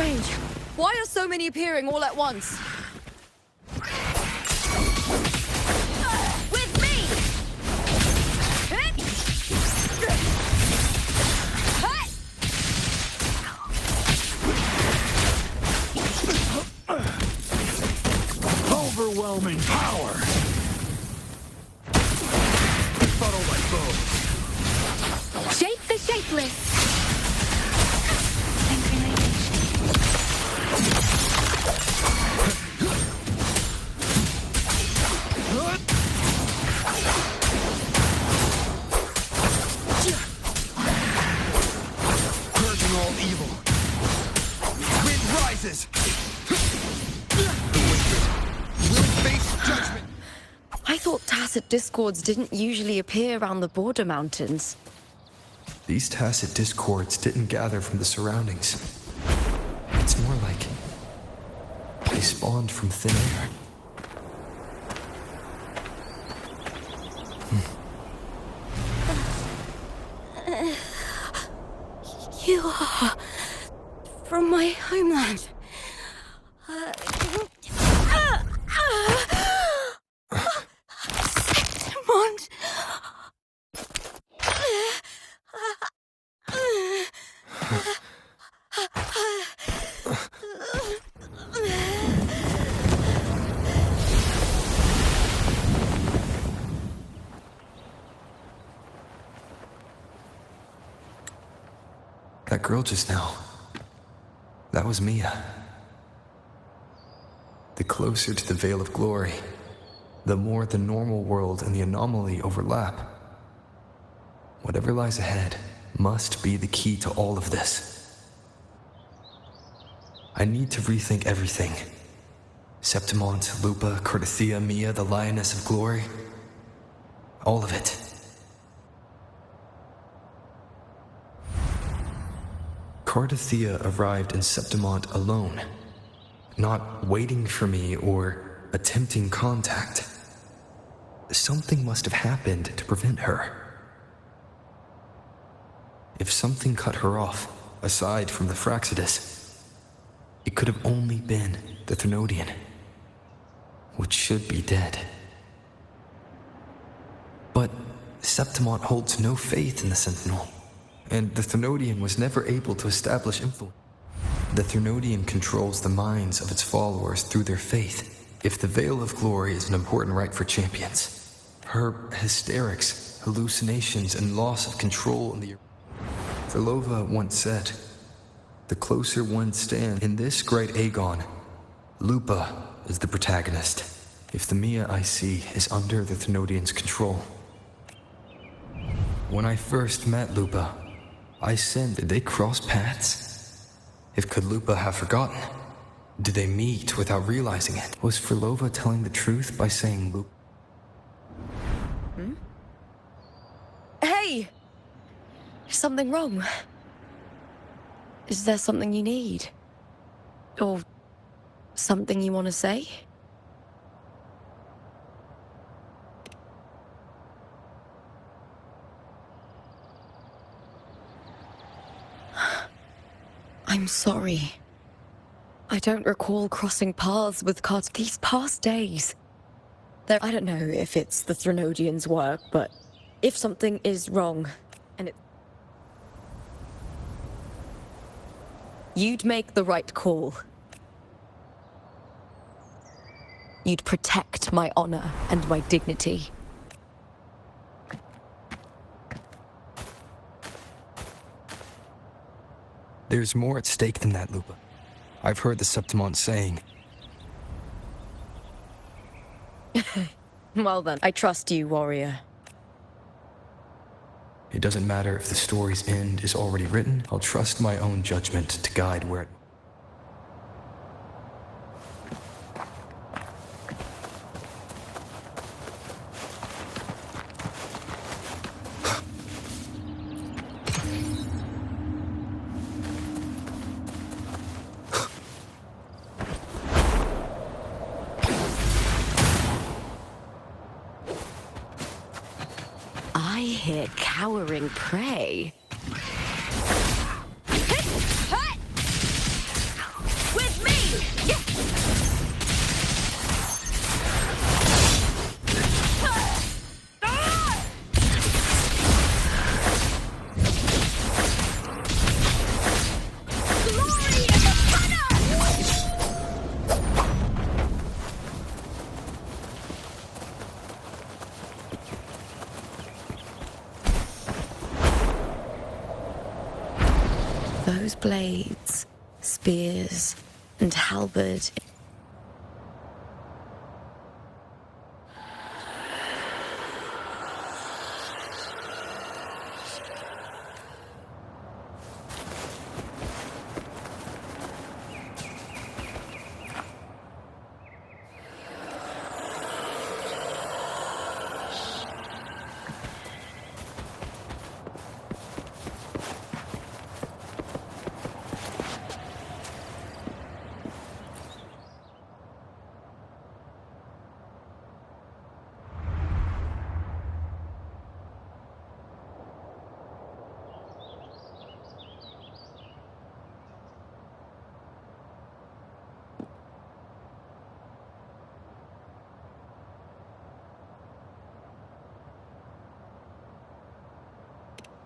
strange. Why are so many appearing all at once? With me! Overwhelming power! Funnel my bow. Shape the shapeless! Purging all evil. Wind rises! The wicked will face judgment! I thought tacit discords didn't usually appear around the border mountains. These tacit discords didn't gather from the surroundings. It's more like they spawned from thin air. You are from my homeland. Septimond. That girl just now, that was Mia. The closer to the Veil of Glory, the more the normal world and the anomaly overlap. Whatever lies ahead must be the key to all of this. I need to rethink everything. Septimont, Lupa, Cortithia, Mia, the Lioness of Glory. All of it. Cortithia arrived in Septimont alone, not waiting for me or attempting contact. Something must have happened to prevent her. If something cut her off, aside from the Fraxidus, it could have only been the Thenodian, which should be dead. But Septimont holds no faith in the Sentinel. And the Thenodian was never able to establish influence. The Thenodian controls the minds of its followers through their faith. If the Veil of Glory is an important rite for champions, her hysterics, hallucinations, and loss of control in the... Verlova once said, the closer one stands in this great Aegon, Lupa is the protagonist. If the Mia I see is under the Thenodian's control. When I first met Lupa, I sensed, did they cross paths? If could Lupa have forgotten? Did they meet without realizing it? Was Verlova telling the truth by saying Lupa? Hey! Is something wrong? Is there something you need? Or something you want to say? I'm sorry. I don't recall crossing paths with cards these past days. I don't know if it's the Thenodian's work, but if something is wrong, and you'd make the right call. You'd protect my honor and my dignity. There's more at stake than that, Lupa. I've heard the Septimont saying. Well then, I trust you, warrior. It doesn't matter if the story's end is already written. I'll trust my own judgment to guide where it... I hear cowering prey. Those blades, spears, and halberd.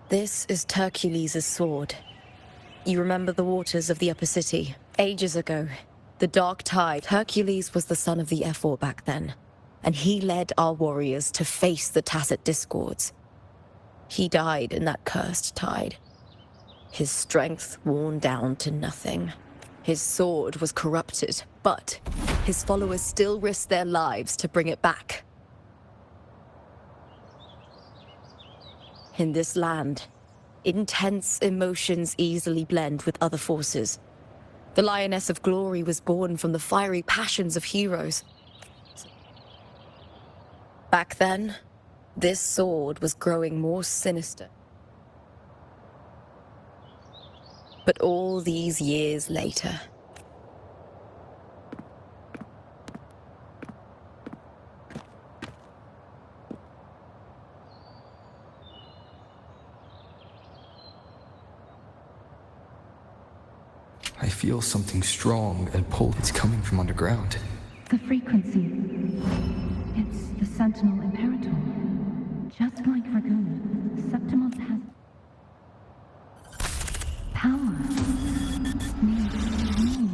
This is Hercules' sword. You remember the waters of the Upper City? Ages ago, the Dark Tide. Hercules was the son of the Ephor back then, and he led our warriors to face the Tacit Discords. He died in that cursed tide, his strength worn down to nothing. His sword was corrupted, but his followers still risked their lives to bring it back. In this land, intense emotions easily blend with other forces. The Lioness of Glory was born from the fiery passions of heroes. Back then, this sword was growing more sinister. But all these years later, I feel something strong and pull. It's coming from underground. The frequency. It's the Sentinel Imperator. Just like Raguna, Septimont has power. Needs meaning.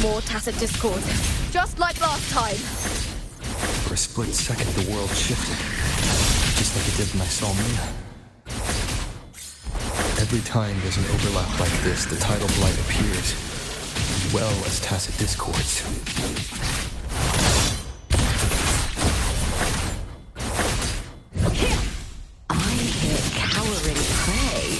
more Tacit Discord, just like last time. For a split second, the world shifted, just like it did when I saw Mina. Every time there's an overlap like this, the tidal blight appears, as well as Tacit Discords. I hear cowering prey.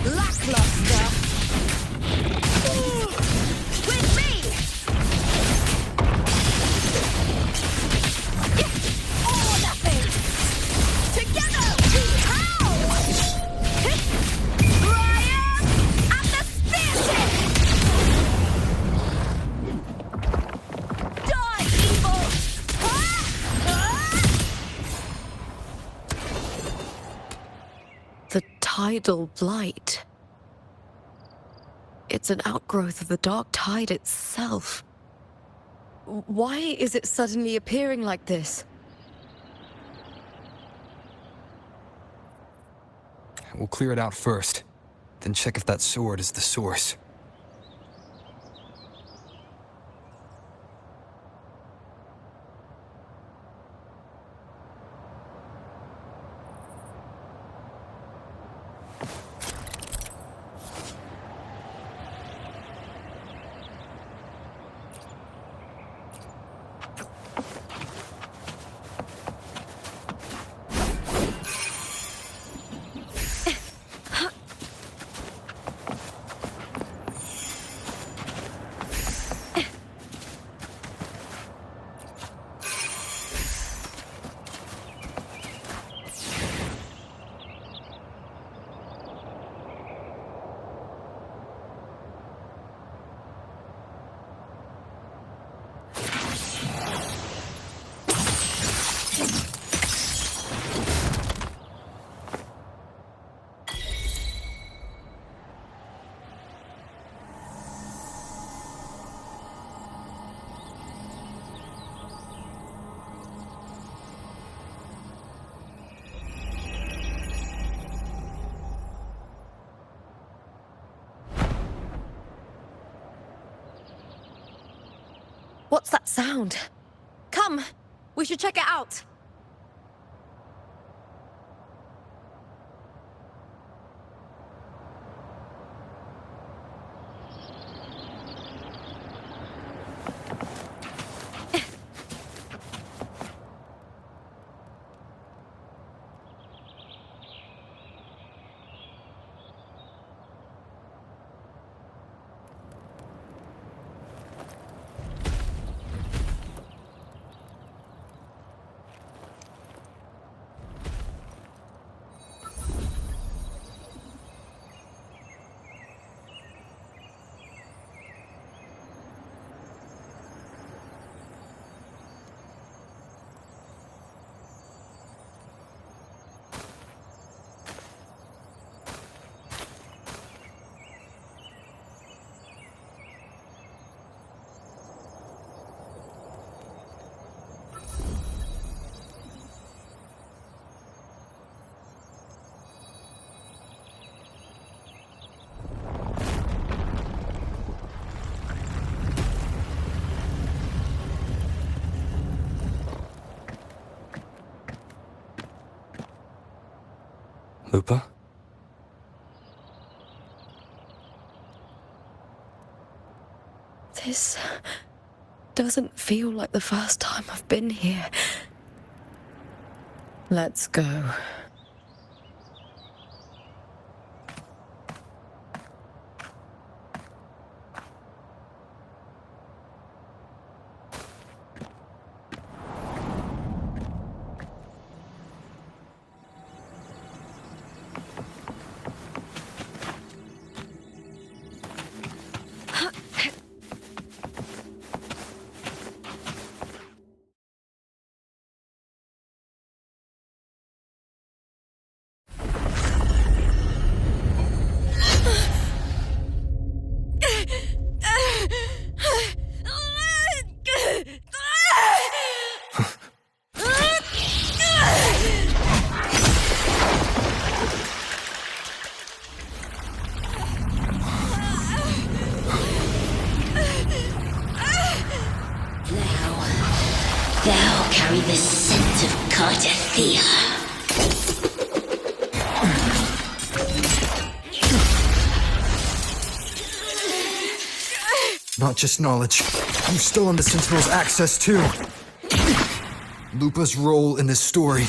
Lackluster. With me. Or nothing. Together we howl. Ryan and the spearship. Die, evil. The tidal blight. It's an outgrowth of the Dark Tide itself. Why is it suddenly appearing like this? We'll clear it out first, then check if that sword is the source. What's that sound? Come! We should check it out! Lupa? This doesn't feel like the first time I've been here. Let's go. Thou carry the scent of Cardathea. Not just knowledge. I'm still on the Sentinel's access too. Lupa's role in this story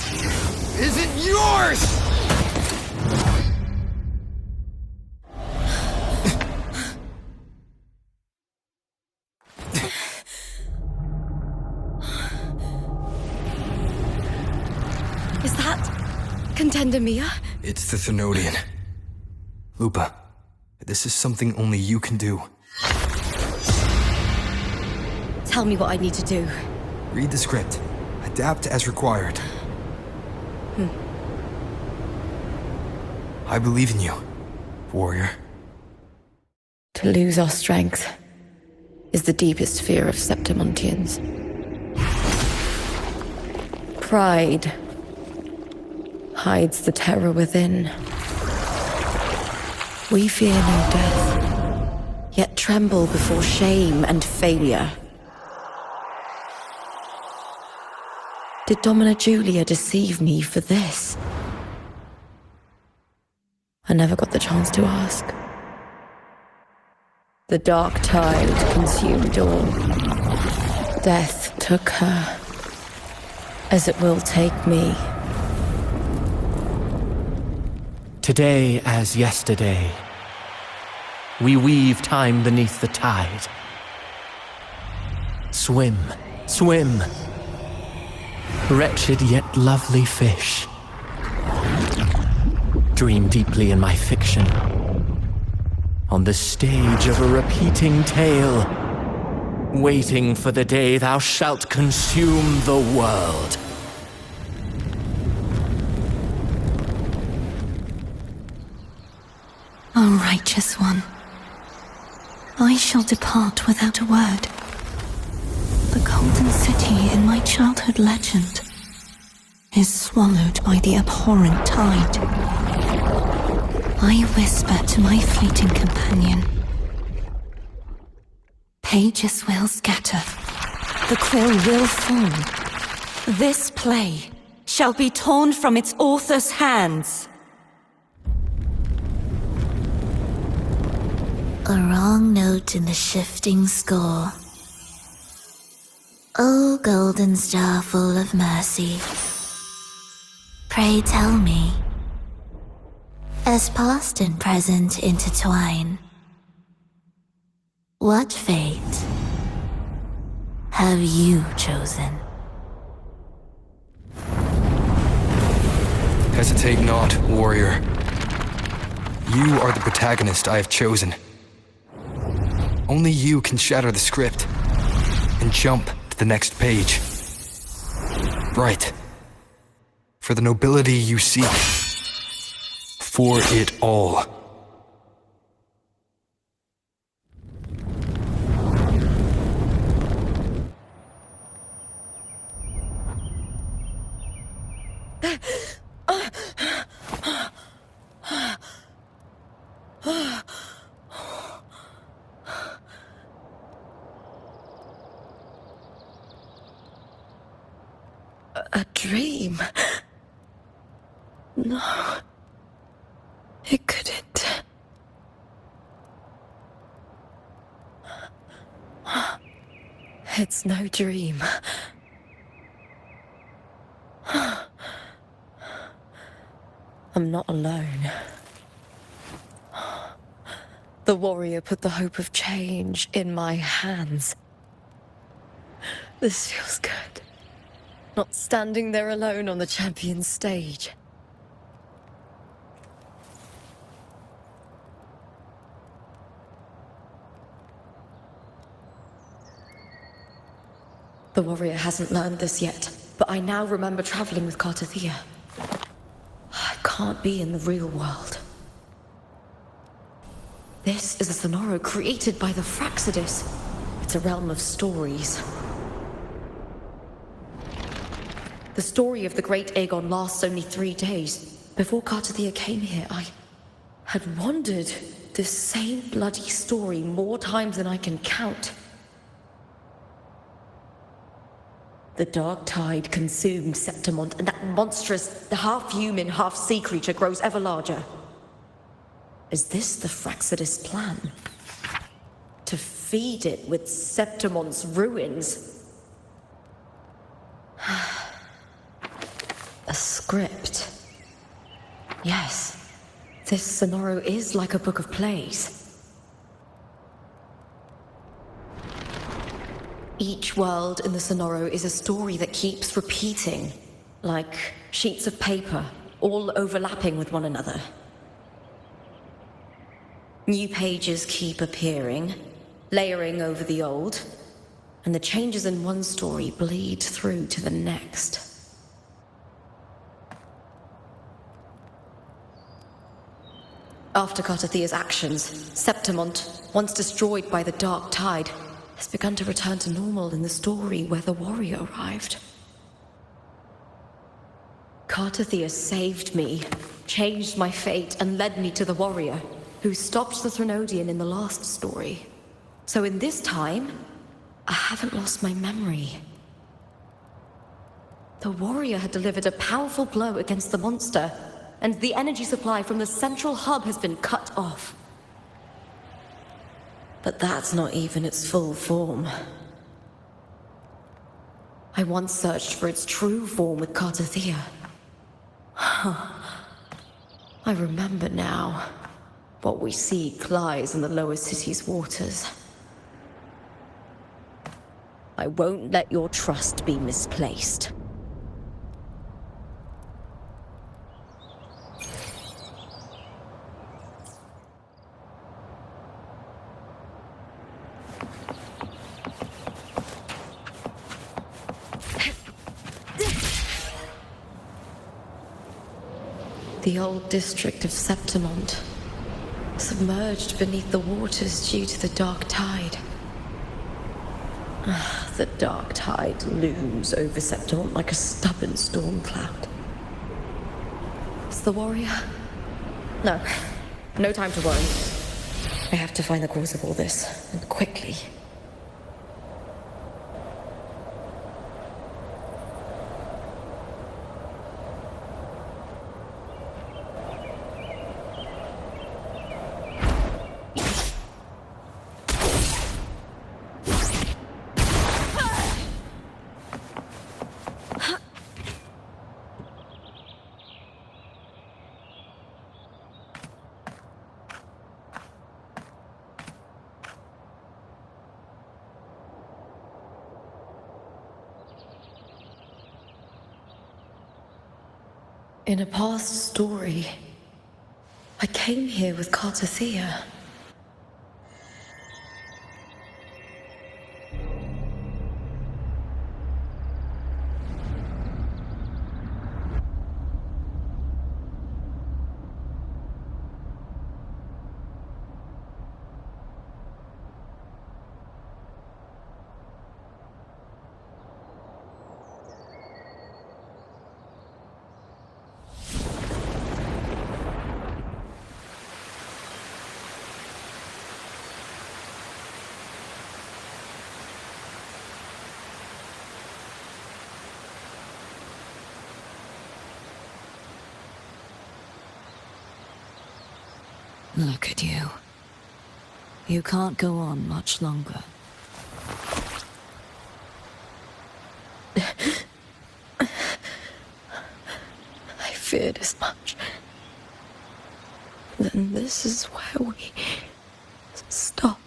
isn't yours! Is that Contender Mia? It's the Thenodian. Lupa, this is something only you can do. Tell me what I need to do. Read the script. Adapt as required. I believe in you, warrior. To lose our strength is the deepest fear of Septimontians. Pride hides the terror within. We fear no death, yet tremble before shame and failure. Did Domina Julia deceive me for this? I never got the chance to ask. The dark tide consumed all. Death took her, as it will take me. Today as yesterday, we weave time beneath the tide. Swim, swim, wretched yet lovely fish. Dream deeply in my fiction, on the stage of a repeating tale, waiting for the day thou shalt consume the world. O righteous one, I shall depart without a word. The golden city in my childhood legend is swallowed by the abhorrent tide. I whisper to my fleeting companion, pages will scatter, The quill will fall. This play shall be torn from its author's hands. A wrong note in the shifting score. O golden star full of mercy, pray tell me, as past and present intertwine, what fate have you chosen? Hesitate not, warrior. You are the protagonist I have chosen. Only you can shatter the script and jump to the next page. Right. For the nobility you seek. For it all. A dream? No. It couldn't. It's no dream. I'm not alone. The warrior put the hope of change in my hands. This feels good. Not standing there alone on the champion's stage. The warrior hasn't learned this yet, but I now remember traveling with Cartathea. I can't be in the real world. This is a Sonoro created by the Fraxidus. It's a realm of stories. The story of the great Aegon lasts only 3 days. Before Cartathea came here, I had wandered this same bloody story more times than I can count. The dark tide consumed Septimont, and that monstrous, half-human, half-sea creature grows ever larger. Is this the Fraxidus plan? To feed it with Septimont's ruins? A script. Yes, this Sonoro is like a book of plays. Each world in the Sonoro is a story that keeps repeating, like sheets of paper, all overlapping with one another. New pages keep appearing, layering over the old, and the changes in one story bleed through to the next. After Cartathea's actions, Septimont, once destroyed by the dark tide, has begun to return to normal in the story where the warrior arrived. Cartathea saved me, changed my fate, and led me to the warrior, who stopped the Threnodian in the last story. So in this time, I haven't lost my memory. The warrior had delivered a powerful blow against the monster, and the energy supply from the central hub has been cut off. But that's not even its full form. I once searched for its true form with Cartathea. I remember now. What we seek lies in the lower city's waters. I won't let your trust be misplaced. The old district of Septimont, submerged beneath the waters due to the dark tide. The dark tide looms over Septimont like a stubborn storm cloud. Is the warrior? No. No time to worry. I have to find the cause of all this, and quickly. In a past story, I came here with Cartothea. Look at you. You can't go on much longer. I feared as much. Then this is where we stop.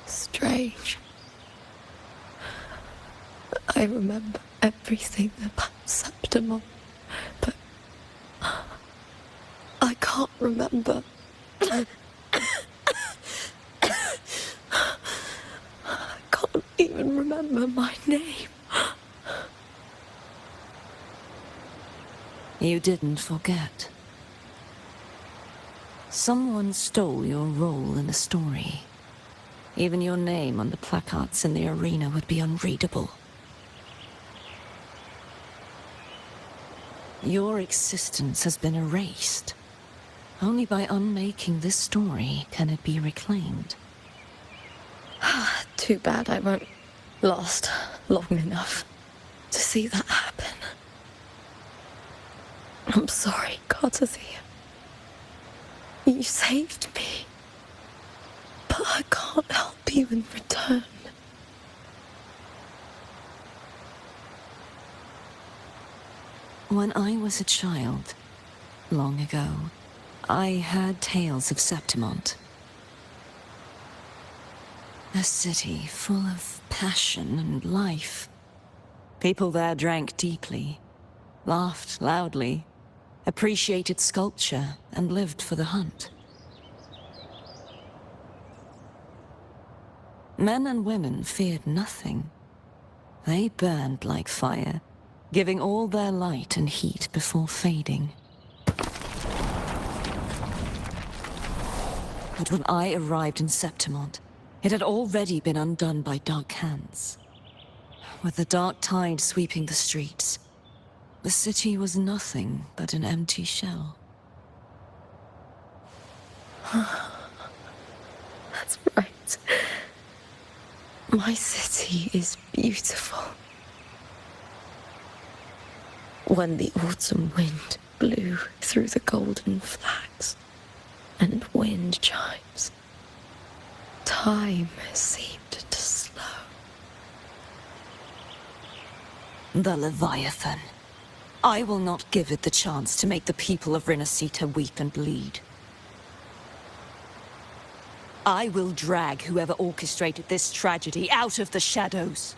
Strange. I remember everything about Septimon, but I can't remember. I can't even remember my name. You didn't forget. Someone stole your role in the story. Even your name on the placards in the arena would be unreadable. Your existence has been erased. Only by unmaking this story can it be reclaimed. Too bad I won't last long enough to see that happen. I'm sorry, Cartothea. You saved me. But I can't help you in return. When I was a child, long ago, I heard tales of Septimont. A city full of passion and life. People there drank deeply, laughed loudly, appreciated sculpture, and lived for the hunt. Men and women feared nothing. They burned like fire, giving all their light and heat before fading. But when I arrived in Septimont, it had already been undone by dark hands. With the dark tide sweeping the streets, the city was nothing but an empty shell. That's right. My city is beautiful. When the autumn wind blew through the golden flags and wind chimes, time seemed to slow. The Leviathan. I will not give it the chance to make the people of Rinasita weep and bleed. I will drag whoever orchestrated this tragedy out of the shadows.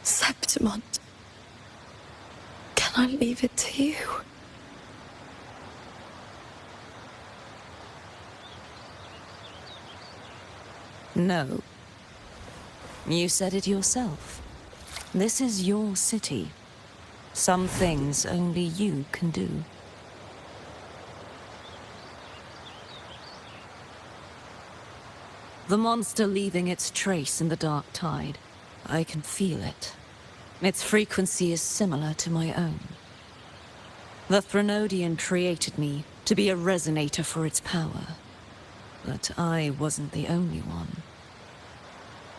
Septimont, can I leave it to you? No. You said it yourself. This is your city. Some things only you can do. The monster leaving its trace in the dark tide. I can feel it. Its frequency is similar to my own. The Threnodian created me to be a resonator for its power. But I wasn't the only one.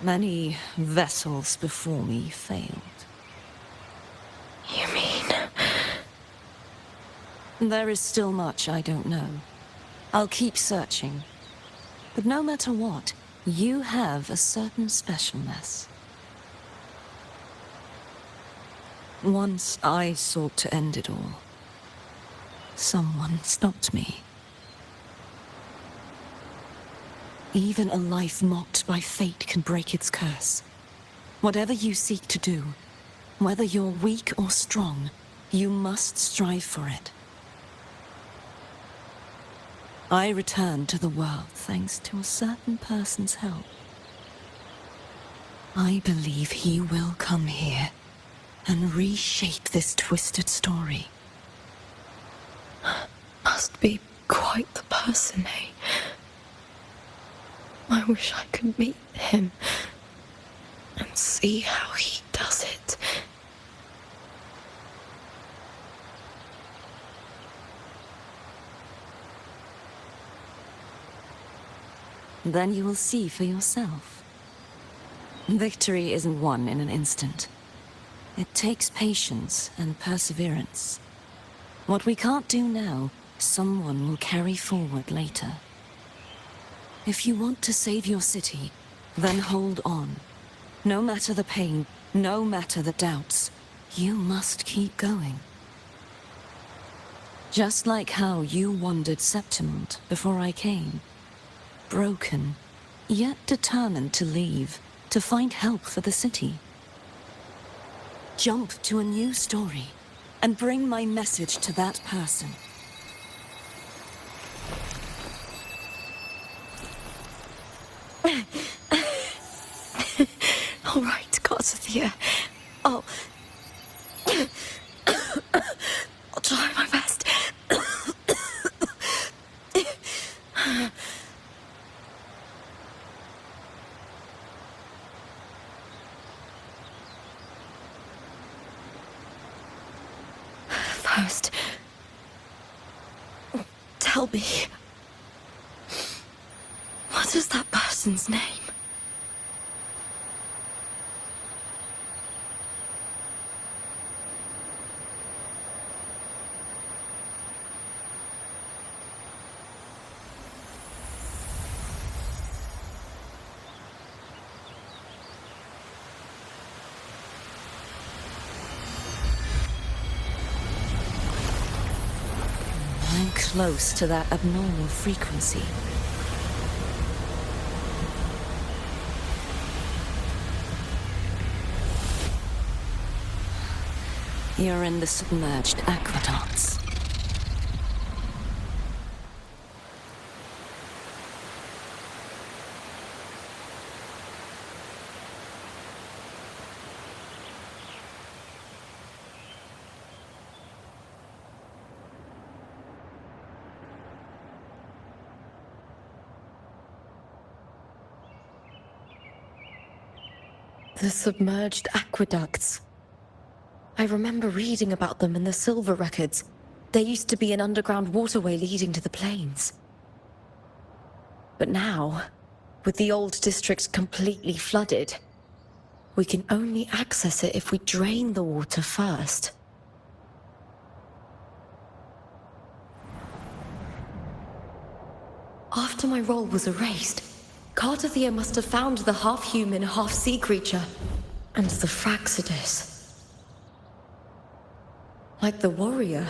Many vessels before me failed. You mean? There is still much I don't know. I'll keep searching. But no matter what, you have a certain specialness. Once I sought to end it all. Someone stopped me. Even a life mocked by fate can break its curse. Whatever you seek to do, whether you're weak or strong, you must strive for it. I returned to the world thanks to a certain person's help. I believe he will come here and reshape this twisted story. Must be quite the person, eh? I wish I could meet him and see how he does it. Then you will see for yourself. Victory isn't won in an instant. It takes patience and perseverance. What we can't do now, someone will carry forward later. If you want to save your city, then hold on. No matter the pain, no matter the doubts, you must keep going. Just like how you wandered Septimont before I came. Broken, yet determined to leave, to find help for the city. Jump to a new story, and bring my message to that person. All right, Garcia. I'll try my best. First, tell me, what is that person's name? I'm close to that abnormal frequency. You're in the submerged aqueducts. The submerged aqueducts. I remember reading about them in the Silver records. There used to be an underground waterway leading to the plains. But now, with the old district completely flooded, we can only access it if we drain the water first. After my role was erased, Cartathea must have found the half-human, half-sea creature, and the Fraxidus. Like the warrior,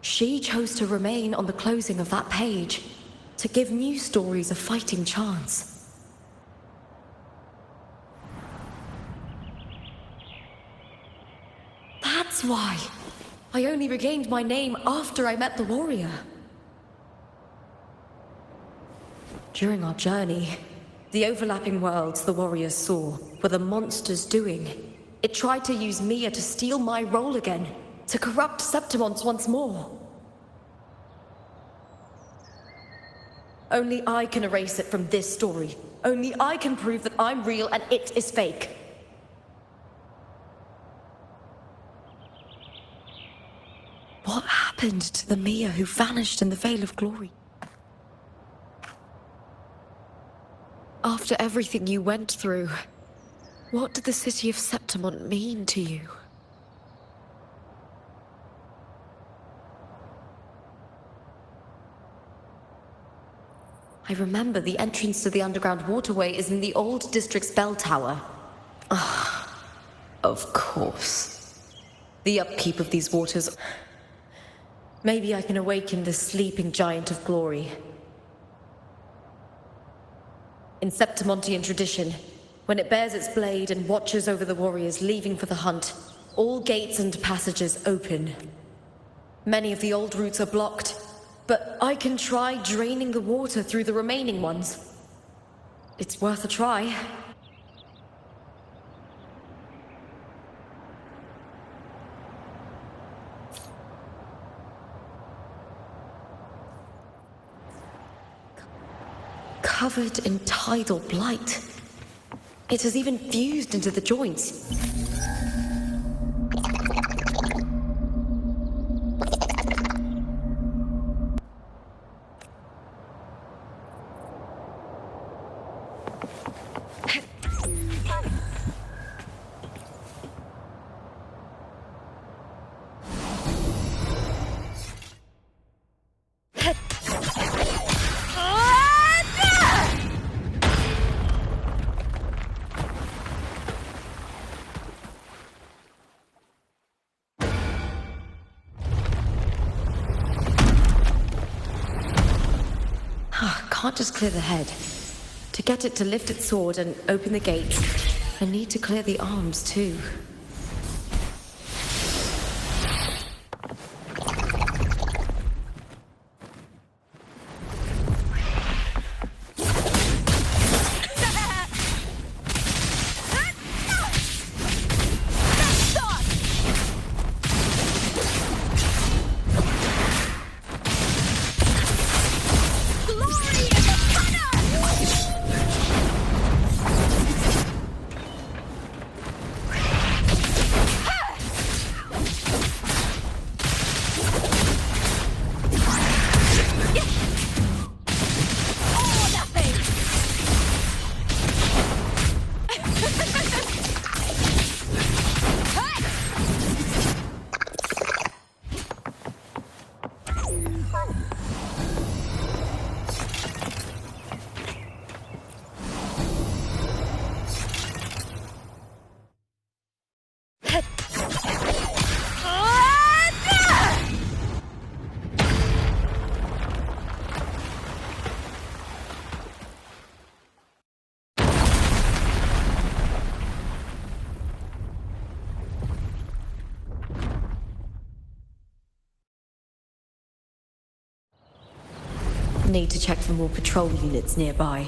she chose to remain on the closing of that page, to give new stories a fighting chance. That's why I only regained my name after I met the warrior. During our journey, the overlapping worlds the warriors saw were the monsters doing. It tried to use Mia to steal my role again, to corrupt Septimont once more. Only I can erase it from this story. Only I can prove that I'm real and it is fake. What happened to the Mia who vanished in the Veil of Glory? After everything you went through, what did the city of Septimont mean to you? I remember the entrance to the underground waterway is in the old district's bell tower. Ah, of course. The upkeep of these waters. Maybe I can awaken the sleeping giant of glory. in Septimontian tradition. When it bears its blade and watches over the warriors leaving for the hunt, all gates and passages open. Many of the old routes are blocked, but I can try draining the water through the remaining ones. It's worth a try. Covered in tidal blight. It has even fused into the joints. Can't just clear the head. To get it to lift its sword and open the gates, I need to clear the arms too. Need to check for more patrol units nearby.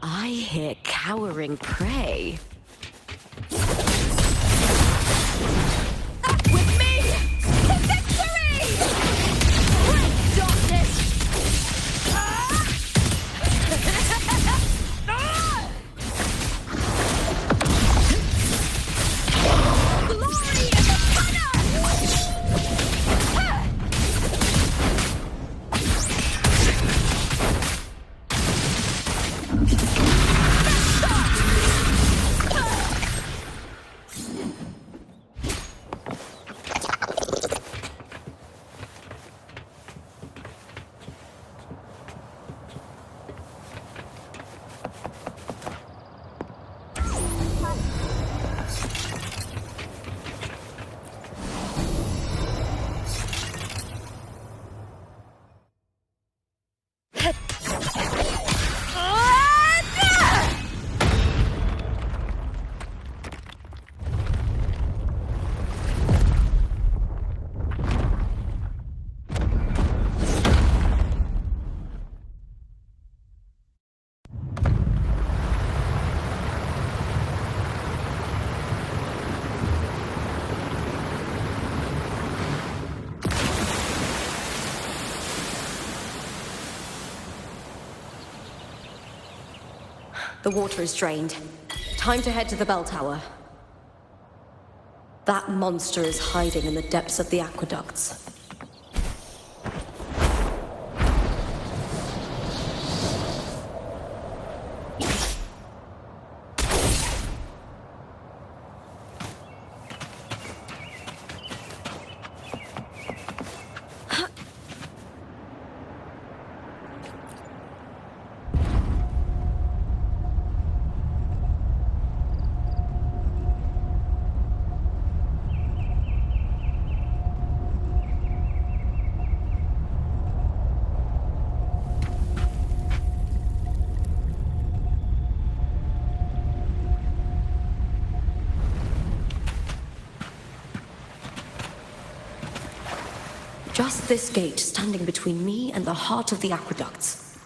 I hear cowering prey. Up with me to victory! Break darkness! Glory in the banner! The water is drained. Time to head to the bell tower. That monster is hiding in the depths of the aqueducts. Just this gate standing between me and the heart of the aqueducts.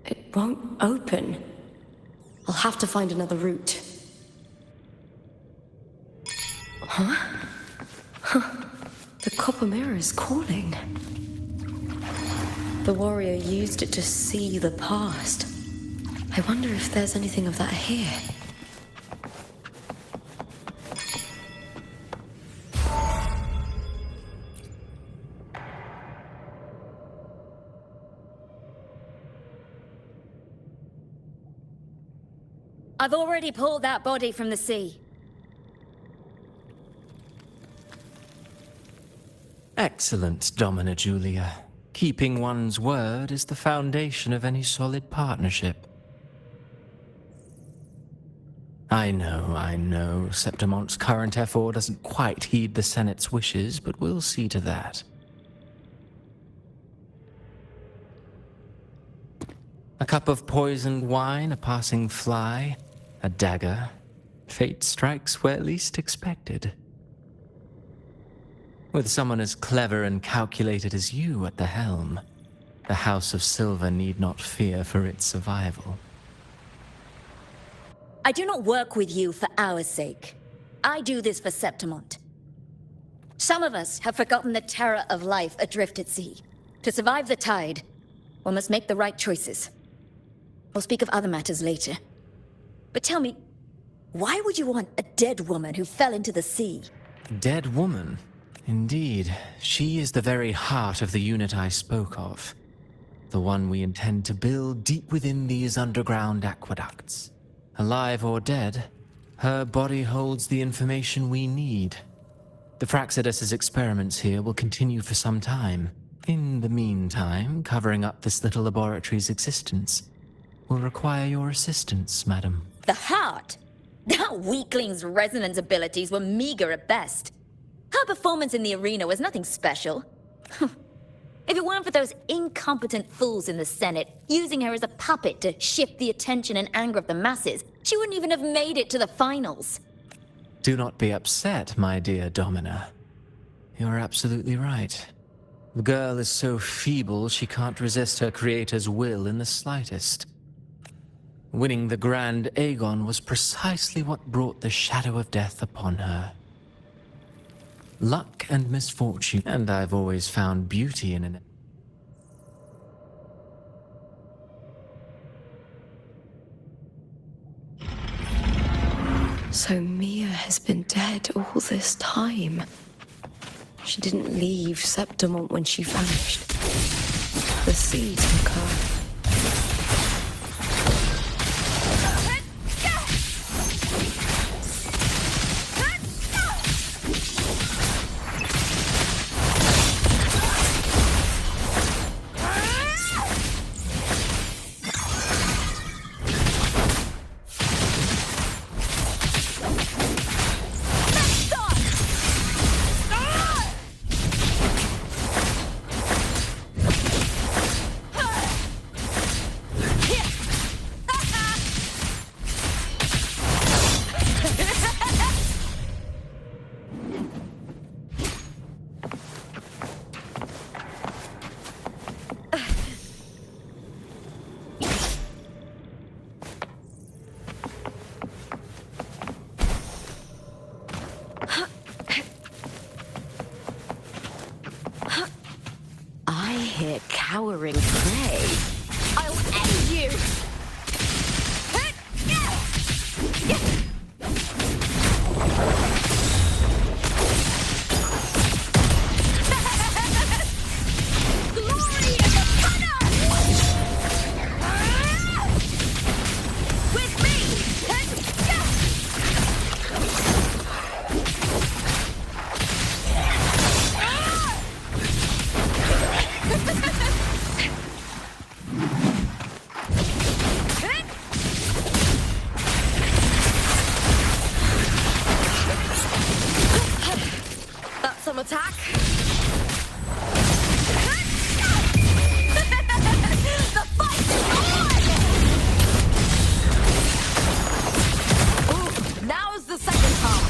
It won't open. I'll have to find another route. The copper mirror is calling. The warrior used it to see the past. I wonder if there's anything of that here. I've already pulled that body from the sea. Excellent, Domina Julia. Keeping one's word is the foundation of any solid partnership. I know, Septimonte's current effort doesn't quite heed the Senate's wishes, but we'll see to that. A cup of poisoned wine, a passing fly, a dagger. Fate strikes where least expected. With someone as clever and calculated as you at the helm, the House of Silver need not fear for its survival. I do not work with you for our sake. I do this for Septimont. Some of us have forgotten the terror of life adrift at sea. To survive the tide, one must make the right choices. We'll speak of other matters later. But tell me, why would you want a dead woman who fell into the sea? Dead woman? Indeed, she is the very heart of the unit I spoke of. The one we intend to build deep within these underground aqueducts. Alive or dead, her body holds the information we need. The Fraxidus's experiments here will continue for some time. In the meantime, covering up this little laboratory's existence will require your assistance, madam. The heart? That weakling's resonance abilities were meager at best. Her performance in the arena was nothing special. If it weren't for those incompetent fools in the Senate using her as a puppet to shift the attention and anger of the masses, she wouldn't even have made it to the finals. Do not be upset, my dear Domina. You're absolutely right. The girl is so feeble she can't resist her creator's will in the slightest. Winning the Grand Aegon was precisely what brought the shadow of death upon her. Luck and misfortune, and I've always found beauty in it. So Mia has been dead all this time. She didn't leave Septimont when she vanished. The sea took her. Cowering prey. I'll end you! attack! The fight is on! Ooh, now's the second half.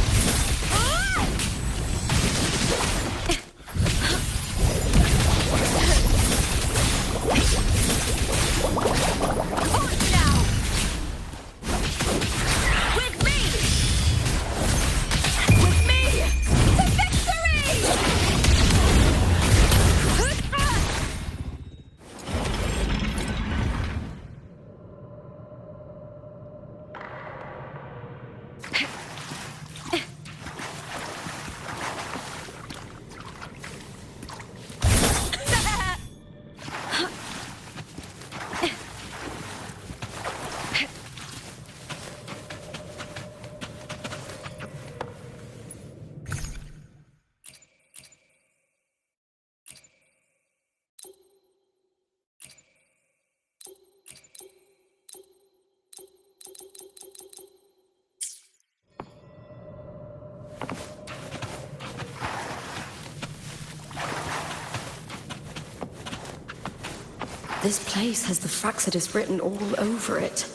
This place has the Fraxidus written all over it.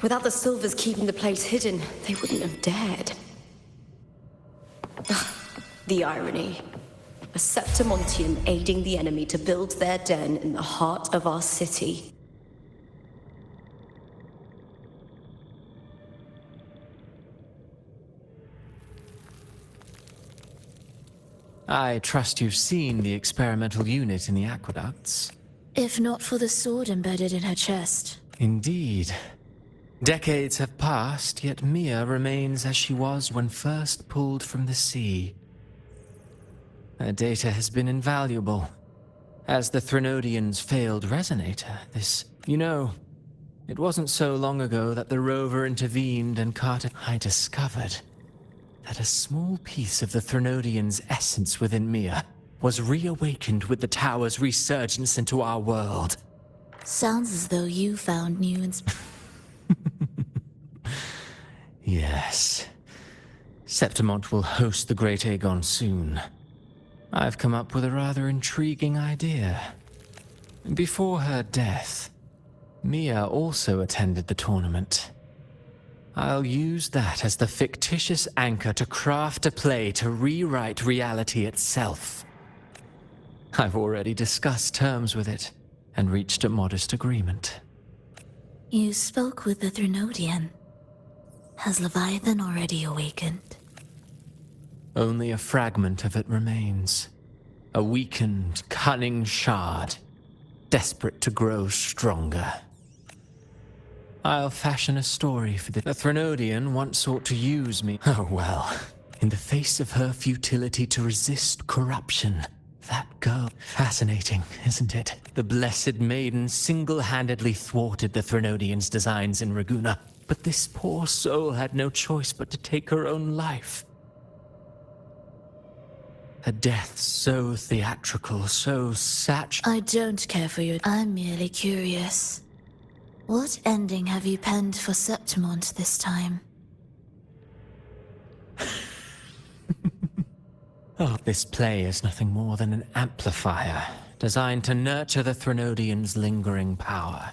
Without the Silvers keeping the place hidden, they wouldn't have dared. Ugh, the irony. A Septimontian aiding the enemy to build their den in the heart of our city. I trust you've seen the experimental unit in the aqueducts. If not for the sword embedded in her chest. Indeed. Decades have passed, yet Mia remains as she was when first pulled from the sea. Her data has been invaluable. As the Threnodians' failed resonator, You know, it wasn't so long ago that the rover intervened and I discovered that a small piece of the Threnodians' essence within Mia was reawakened with the tower's resurgence into our world. Sounds as though you found new Yes. Septimont will host the Great Aegon soon. I've come up with a rather intriguing idea. Before her death, Mia also attended the tournament. I'll use that as the fictitious anchor to craft a play to rewrite reality itself. I've already discussed terms with it, and reached a modest agreement. You spoke with the Threnodian. Has Leviathan already awakened? Only a fragment of it remains. A weakened, cunning shard, desperate to grow stronger. I'll fashion a story for the Threnodian once sought to use me. Oh well, in the face of her futility to resist corruption, that girl... Fascinating, isn't it? The Blessed Maiden single-handedly thwarted the Threnodians' designs in Raguna, but this poor soul had no choice but to take her own life. A death so theatrical, so I don't care for you. I'm merely curious. What ending have you penned for Septimont this time? Oh, this play is nothing more than an amplifier, designed to nurture the Threnodians' lingering power.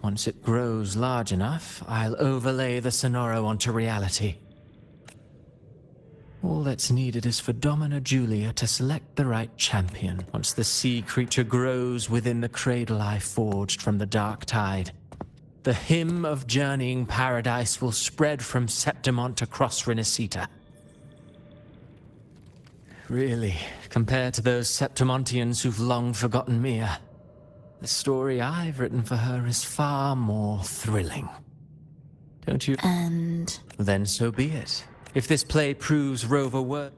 Once it grows large enough, I'll overlay the Sonoro onto reality. All that's needed is for Domina Julia to select the right champion. Once the sea creature grows within the cradle I forged from the dark tide, the hymn of journeying paradise will spread from Septimont across Renacita. Really, compared to those Septimontians who've long forgotten Mia, the story I've written for her is far more thrilling. Don't you? And... Then so be it. If this play proves Rover worth...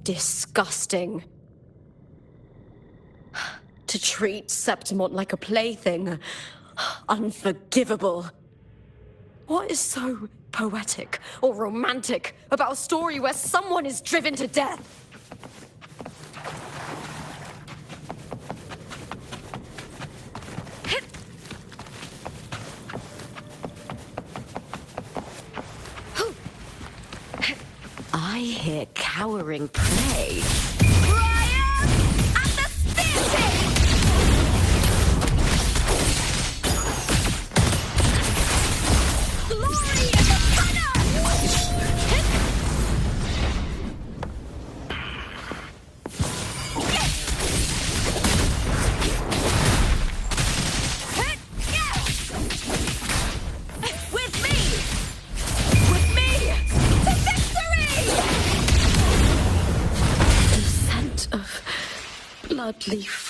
Disgusting. To treat Septimont like a plaything. Unforgivable. What is so poetic or romantic about a story where someone is driven to death? I hear cowering prey. Brian! At the staircase! Glory in the banner! With me! With me! To victory! The scent of blood leaf